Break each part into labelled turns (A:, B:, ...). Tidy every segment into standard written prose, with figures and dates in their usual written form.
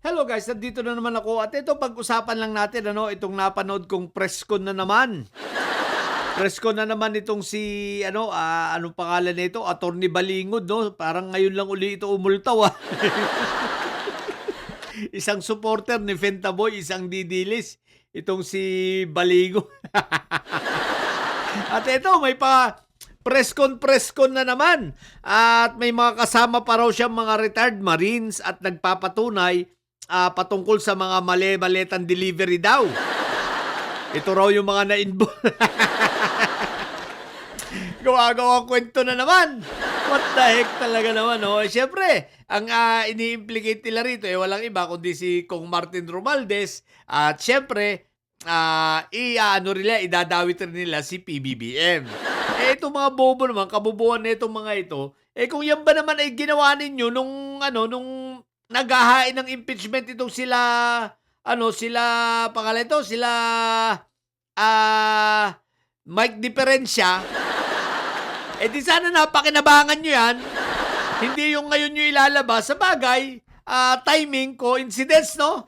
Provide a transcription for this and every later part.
A: Hello guys, nandito na naman ako at ito pag-usapan lang natin itong napanood kong press con na naman. Press con na naman itong si anong pangalan nito? Attorney Balingod, no? Parang ngayon lang uli ito umultaw. Isang supporter ni Fentaboy, isang didilis. Itong si Balingod. At ito may press con na naman. At may mga kasama pa raw siyang mga retired Marines at nagpapatunay patungkol sa mga mali-maletang delivery daw. Ito raw yung mga na-involve. Gawa-gawa kwento na naman. What the heck talaga naman, no? Siyempre, ang ini-implicate nila rito, walang iba kundi si Kong Martin Romualdez. At siyempre, idadawit rin nila si PBBM. Itong mga bobo naman, kabubuan na itong mga ito, kung yan ba naman ay ginawa ninyo nung naghahain ng impeachment itong Mike Diferensya, di sana napakinabangan nyo yan. Hindi yung ngayon nyo ilalabas. Sa bagay, timing, coincidence, no?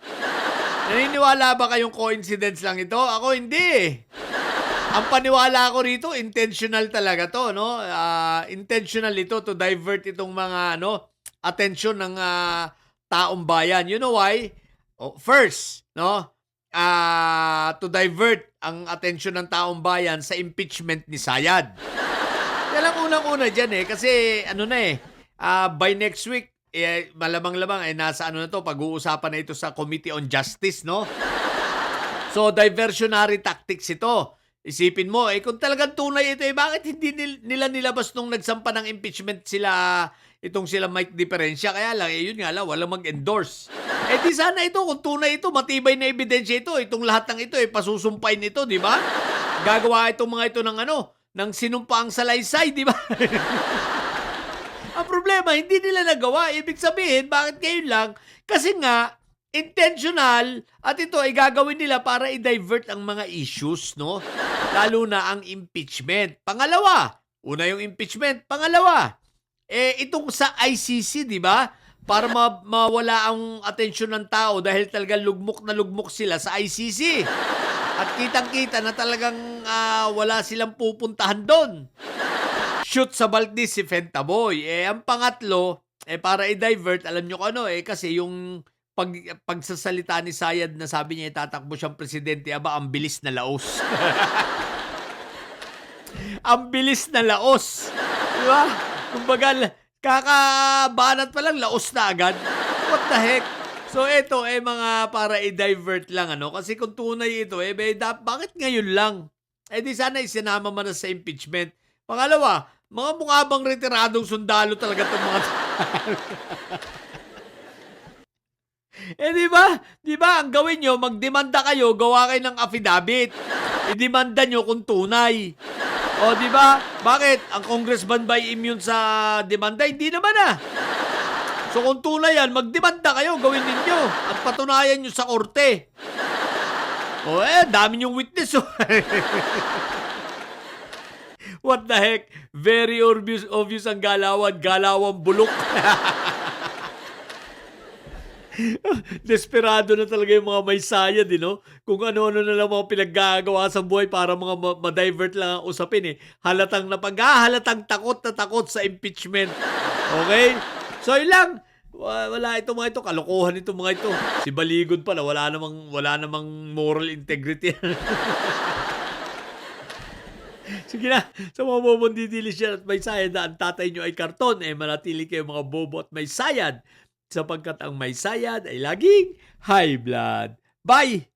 A: Naniniwala ba kayong coincidence lang ito? Ako hindi. Ang paniwala ko rito, intentional talaga to, no? Intentional ito to divert itong mga attention ng taong bayan. You know why? First, to divert ang atensyon ng taong bayan sa impeachment ni Sayad. Kaya lang unang-una dyan kasi by next week, malamang-lamang nasa pag-uusapan na ito sa Committee on Justice, no? So, diversionary tactics ito. Isipin mo, kung talagang tunay ito, bakit hindi nila nilabas nung nagsampa ng impeachment sila Mike Diferensya? Kaya lang, yun nga lang, walang mag-endorse. Di sana ito, kung tunay ito, matibay na ebidensya ito, itong lahat ng ito, pasusumpain ito, di ba? Gagawa itong mga ito ng sinumpaang salaysay, di ba? Ang problema, hindi nila nagawa. Ibig sabihin, bakit ngayon lang? Kasi nga, intentional, at ito ay gagawin nila para i-divert ang mga issues, no? Lalo na ang impeachment. Pangalawa, una yung impeachment. Pangalawa, itong sa ICC, di ba? Para mawala ang atensyon ng tao dahil talagang lugmok na lugmok sila sa ICC. At kitang-kita na talagang wala silang pupuntahan doon. Shoot sa Valdez si Fentaboy. Ang pangatlo, para i-divert, alam nyo kung kasi yung pagsasalita ni Sayad na sabi niya itatakbo siyang presidente, ang bilis na laos. Ang bilis na laos. Di ba? Kumbaga, kakabanat pa lang, laos na agad. What the heck? So, ito, mga para i-divert lang, Kasi kung tunay ito, bakit ngayon lang? Di sana isinama man na sa impeachment. Pangalawa, mga mukha bang retiradong sundalo talaga itong mga di ba? Di ba? Ang gawin nyo, magdemanda kayo, gawa kayo ng affidavit. Idemanda nyo kung tunay. O, di ba? Bakit? Ang congressman ba immune sa demanda? Hindi naman So, kung tunay yan, magdemanda kayo, gawin ninyo. At patunayan nyo sa korte. O, dami nyong witness. What the heck? Very obvious ang galawan. Galawang bulok. Desperado na talaga yung mga may sayad, Kung ano-ano na lang mga pinaggagawa sa buhay para mga ma-divert lang ang usapin, Halatang takot na takot sa impeachment. Okay? So, yun lang. Wala itong mga ito. Kalokohan itong mga ito. Si Baligod pala, wala namang moral integrity. Sige na, sa mga bobong didilis yan at may sayad na ang tatay nyo ay karton, manatili kayo mga bobo at may sayad sapagkat ang may sayad ay laging high blood. Bye!